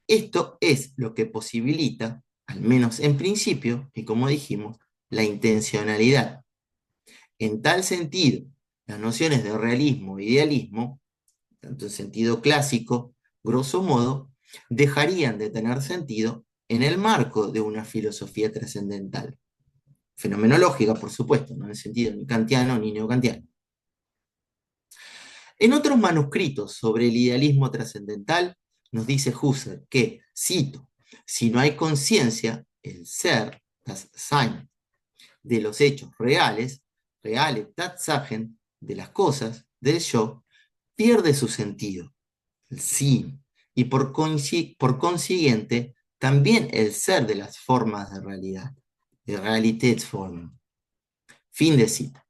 Esto es lo que posibilita, al menos en principio, y como dijimos, la intencionalidad. En tal sentido, las nociones de realismo e idealismo, tanto en sentido clásico, grosso modo, dejarían de tener sentido en el marco de una filosofía trascendental. Fenomenológica, por supuesto, no en el sentido ni kantiano ni neocantiano. En otros manuscritos sobre el idealismo trascendental, nos dice Husserl que, cito, si no hay conciencia, el ser, das Sein, de los hechos reales, reale Tatsachen, de las cosas, del yo, pierde su sentido, el sí, y por consiguiente también el ser de las formas de realidad, de Realitätsformen. Fin de cita.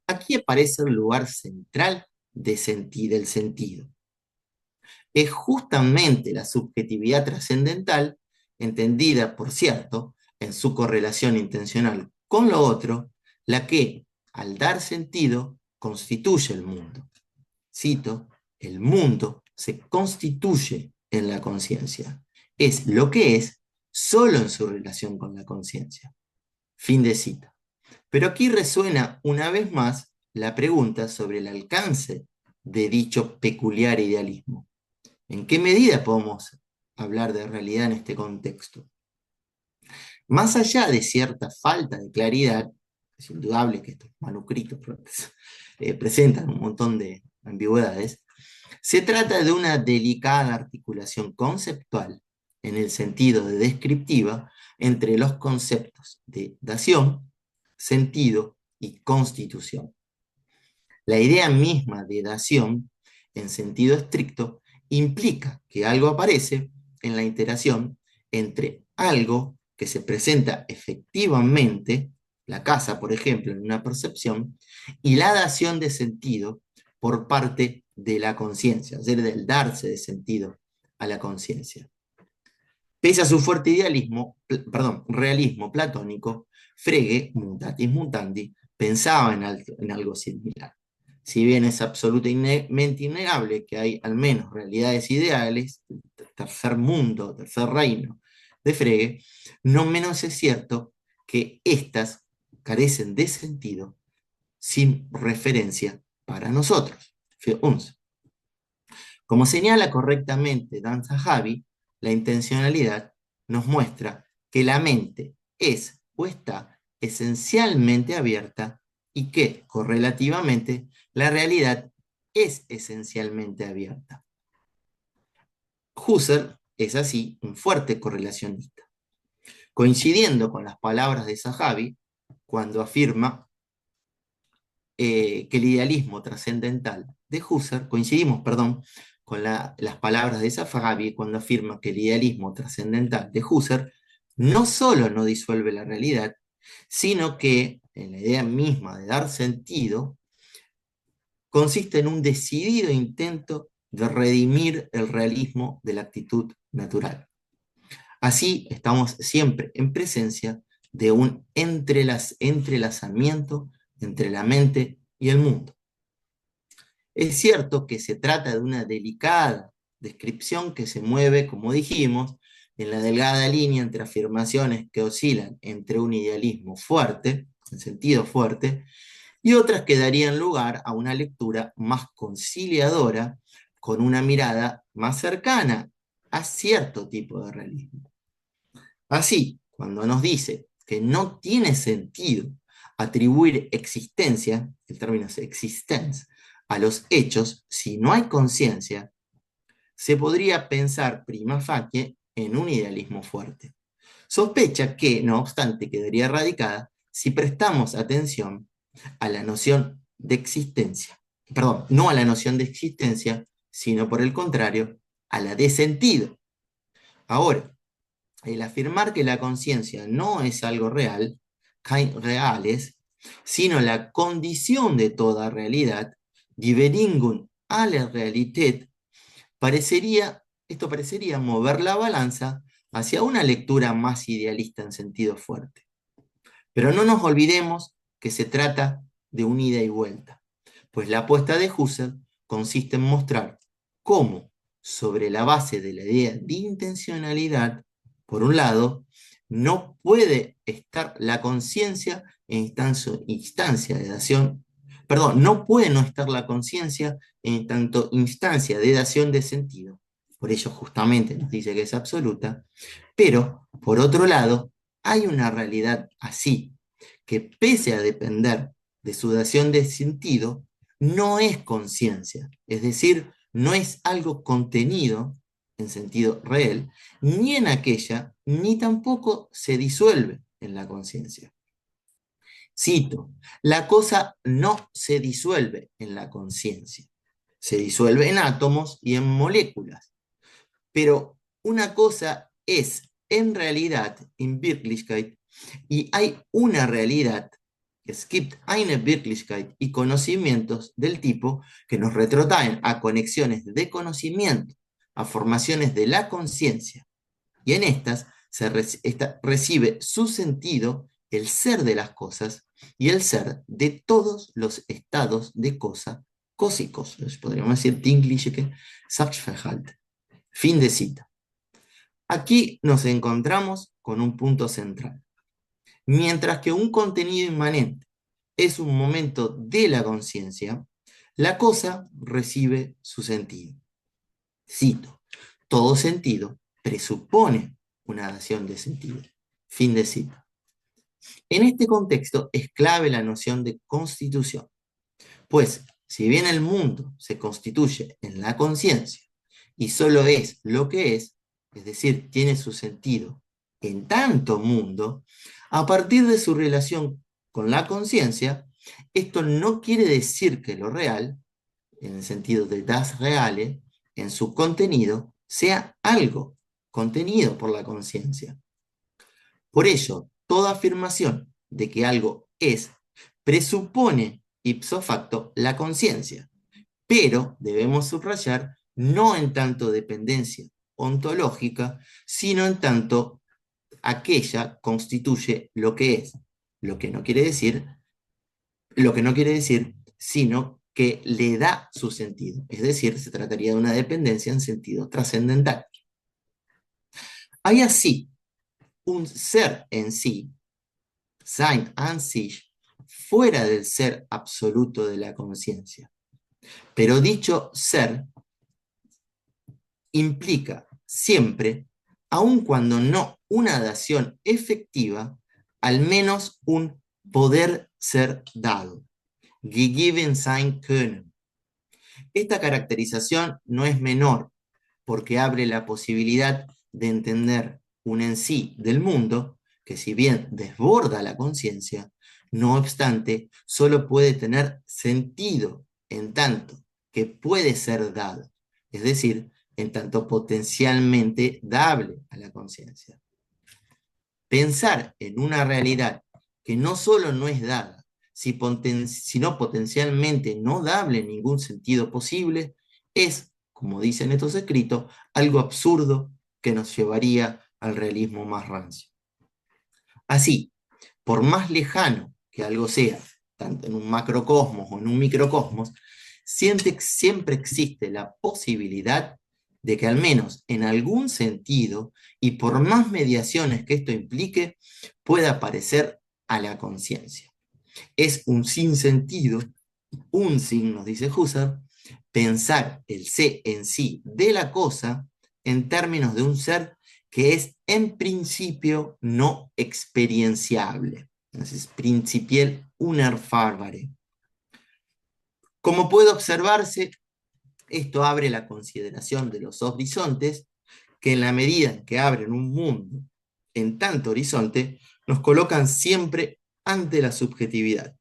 Aquí aparece el lugar central del sentido. Es justamente la subjetividad trascendental, entendida, por cierto, en su correlación intencional con lo otro, la que, al dar sentido, constituye el mundo. Cito, el mundo se constituye en la conciencia. Es lo que es solo en su relación con la conciencia. Fin de cita. Pero aquí resuena una vez más la pregunta sobre el alcance de dicho peculiar idealismo. ¿En qué medida podemos hablar de realidad en este contexto? Más allá de cierta falta de claridad, es indudable que estos manuscritos presentan un montón de ambigüedades, se trata de una delicada articulación conceptual, en el sentido de descriptiva, entre los conceptos de dación, sentido y constitución. La idea misma de dación, en sentido estricto, implica que algo aparece en la interacción entre algo que se presenta efectivamente, la casa, por ejemplo, en una percepción, y la dación de sentido por parte de la conciencia, es decir, del darse de sentido a la conciencia. Pese a su fuerte realismo platónico, Frege, mutatis mutandi, pensaba en algo similar. Si bien es absolutamente innegable que hay al menos realidades ideales, tercer mundo, tercer reino de Frege, no menos es cierto que éstas carecen de sentido sin referencia para nosotros. Como señala correctamente Dan Zahavi, la intencionalidad nos muestra que la mente es o está esencialmente abierta y que, correlativamente, la realidad es esencialmente abierta. Husserl es así un fuerte correlacionista, coincidiendo con las palabras de Zahavi cuando afirma que el idealismo trascendental de Husserl, coincidimos, perdón, con las palabras de Zahavi cuando afirma que el idealismo trascendental de Husserl no solo no disuelve la realidad, sino que en la idea misma de dar sentido, consiste en un decidido intento de redimir el realismo de la actitud natural. Así estamos siempre en presencia de un entrelazamiento entre la mente y el mundo. Es cierto que se trata de una delicada descripción que se mueve, como dijimos, en la delgada línea entre afirmaciones que oscilan entre un idealismo fuerte, en sentido fuerte, y otras que darían lugar a una lectura más conciliadora, con una mirada más cercana a cierto tipo de realismo. Así, cuando nos dice que no tiene sentido atribuir existencia, el término es existence, a los hechos si no hay conciencia, se podría pensar prima facie en un idealismo fuerte. Sospecha que, no obstante, quedaría radicada si prestamos atención a la noción de existencia. Perdón, no a la noción de existencia, sino por el contrario, a la de sentido. Ahora, el afirmar que la conciencia no es algo real, reales, sino la condición de toda realidad, die Bedingung aller Realität, esto parecería mover la balanza hacia una lectura más idealista en sentido fuerte. Pero no nos olvidemos que se trata de un ida y vuelta, pues la apuesta de Husserl consiste en mostrar cómo, sobre la base de la idea de intencionalidad, por un lado, no puede estar la conciencia en instancia de dación, perdón, no puede no estar la conciencia en tanto instancia de dación de sentido, por ello justamente nos dice que es absoluta, pero, por otro lado, hay una realidad así, que pese a depender de su dación de sentido, no es conciencia, es decir, no es algo contenido en sentido real, ni en aquella, ni tampoco se disuelve en la conciencia. Cito, la cosa no se disuelve en la conciencia, se disuelve en átomos y en moléculas, pero una cosa es en realidad, in Wirklichkeit, y hay una realidad, es gibt eine Wirklichkeit, y conocimientos del tipo que nos retrotraen a conexiones de conocimiento, a formaciones de la conciencia, y en estas recibe su sentido el ser de las cosas y el ser de todos los estados de cosa cósicos, podríamos decir dingliche Sachverhalt. Fin de cita. Aquí nos encontramos con un punto central. Mientras que un contenido inmanente es un momento de la conciencia, la cosa recibe su sentido. Cito, todo sentido presupone una dación de sentido. Fin de cita. En este contexto es clave la noción de constitución, pues si bien el mundo se constituye en la conciencia y solo es lo que es decir, tiene su sentido en tanto mundo, a partir de su relación con la conciencia, esto no quiere decir que lo real, en el sentido de das Reale, en su contenido, sea algo contenido por la conciencia. Por ello, toda afirmación de que algo es presupone ipso facto la conciencia, pero debemos subrayar no en tanto dependencia ontológica, sino en tanto aquella constituye lo que es, lo que no quiere decir, sino que le da su sentido, es decir, se trataría de una dependencia en sentido trascendental. Hay así un ser en sí, Sein an sich, fuera del ser absoluto de la conciencia. Pero dicho ser implica siempre aun cuando no una dación efectiva, al menos un poder ser dado. Gegeben sein können. Esta caracterización no es menor porque abre la posibilidad de entender un en sí del mundo que, si bien desborda la conciencia, no obstante, solo puede tener sentido en tanto que puede ser dado, es decir, en tanto potencialmente dable a la conciencia. Pensar en una realidad que no solo no es dada, sino potencialmente no dable en ningún sentido posible, es, como dicen estos escritos, algo absurdo que nos llevaría al realismo más rancio. Así, por más lejano que algo sea, tanto en un macrocosmos o en un microcosmos, siempre existe la posibilidad de que al menos en algún sentido, y por más mediaciones que esto implique, pueda aparecer a la conciencia. Es un sinsentido, un sin, nos dice Husserl, pensar el sé en sí de la cosa en términos de un ser que es en principio no experienciable. Entonces, principiell unerfarbare. Como puede observarse, esto abre la consideración de los horizontes, que en la medida en que abren un mundo en tanto horizonte, nos colocan siempre ante la subjetividad.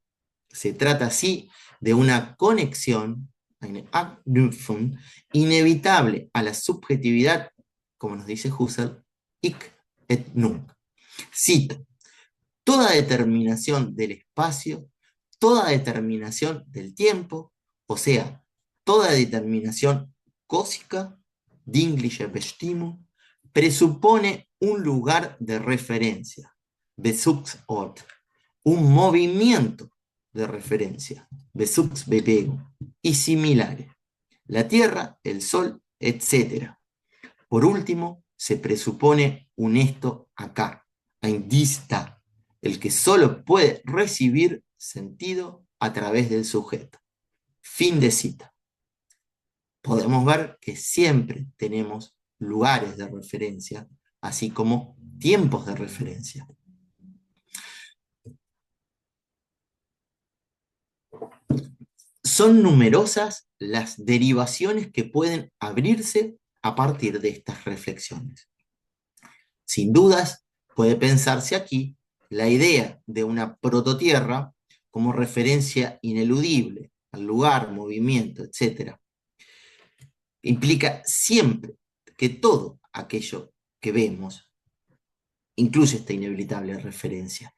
Se trata así de una conexión, eine Anknüpfung, inevitable a la subjetividad, como nos dice Husserl, ich et nunc. Cito: toda determinación del espacio, toda determinación del tiempo, o sea, toda determinación cósica, dingliche Bestimmung, presupone un lugar de referencia, Bezugsort, un movimiento de referencia, Bezugsbewegung, y similares, la Tierra, el Sol, etc. Por último, se presupone un esto acá, ein dies da, el que solo puede recibir sentido a través del sujeto. Fin de cita. Podemos ver que siempre tenemos lugares de referencia, así como tiempos de referencia. Son numerosas las derivaciones que pueden abrirse a partir de estas reflexiones. Sin dudas, puede pensarse aquí la idea de una prototierra como referencia ineludible al lugar, movimiento, etc. Implica siempre que todo aquello que vemos incluye esta inevitable referencia.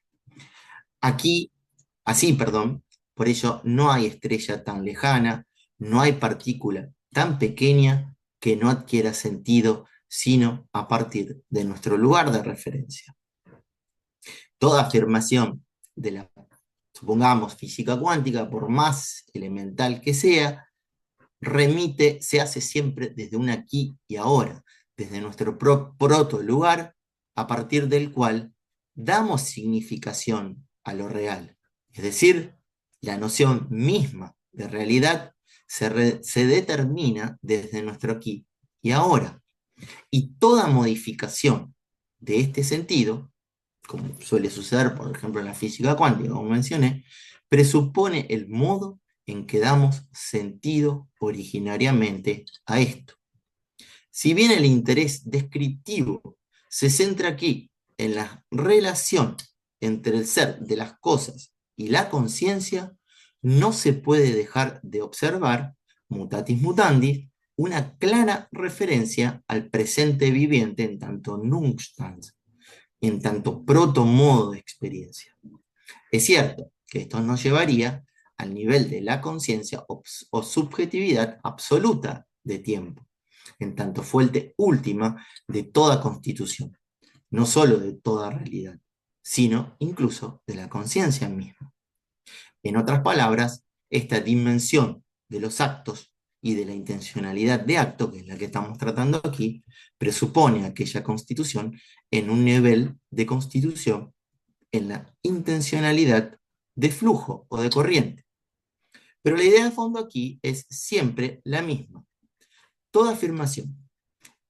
Por ello no hay estrella tan lejana, no hay partícula tan pequeña que no adquiera sentido sino a partir de nuestro lugar de referencia. Toda afirmación de la, supongamos, física cuántica, por más elemental que sea, se hace siempre desde un aquí y ahora, desde nuestro proto lugar, a partir del cual damos significación a lo real. Es decir, la noción misma de realidad se determina desde nuestro aquí y ahora. Y toda modificación de este sentido, como suele suceder, por ejemplo, en la física cuántica, como mencioné, presupone el modo en que damos sentido originariamente a esto. Si bien el interés descriptivo se centra aquí en la relación entre el ser de las cosas y la conciencia, no se puede dejar de observar, mutatis mutandis, una clara referencia al presente viviente en tanto Nunstans, en tanto proto-modo de experiencia. Es cierto que esto nos llevaría al nivel de la conciencia o subjetividad absoluta de tiempo, en tanto fuente última de toda constitución, no solo de toda realidad, sino incluso de la conciencia misma. En otras palabras, esta dimensión de los actos y de la intencionalidad de acto, que es la que estamos tratando aquí, presupone aquella constitución en un nivel de constitución en la intencionalidad de flujo o de corriente. Pero la idea de fondo aquí es siempre la misma. Toda afirmación,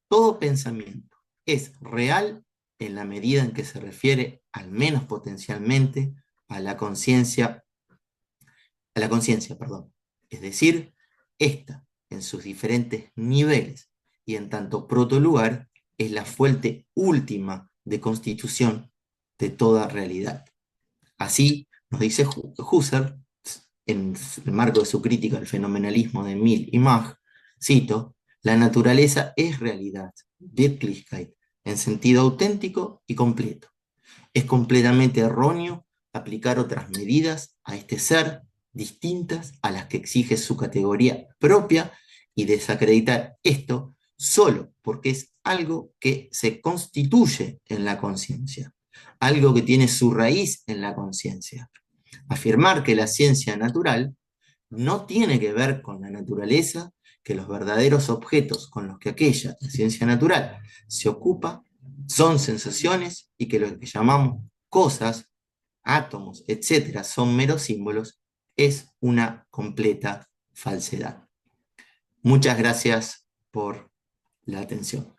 todo pensamiento, es real en la medida en que se refiere, al menos potencialmente, a la conciencia, perdón. Es decir, esta, en sus diferentes niveles y en tanto protolugar, es la fuente última de constitución de toda realidad. Así nos dice Husserl, en el marco de su crítica al fenomenalismo de Mill y Mach, cito, la naturaleza es realidad, Wirklichkeit, en sentido auténtico y completo. Es completamente erróneo aplicar otras medidas a este ser distintas a las que exige su categoría propia y desacreditar esto solo porque es algo que se constituye en la conciencia, algo que tiene su raíz en la conciencia. Afirmar que la ciencia natural no tiene que ver con la naturaleza, que los verdaderos objetos con los que aquella, la ciencia natural, se ocupa son sensaciones y que lo que llamamos cosas, átomos, etcétera, son meros símbolos, es una completa falsedad. Muchas gracias por la atención.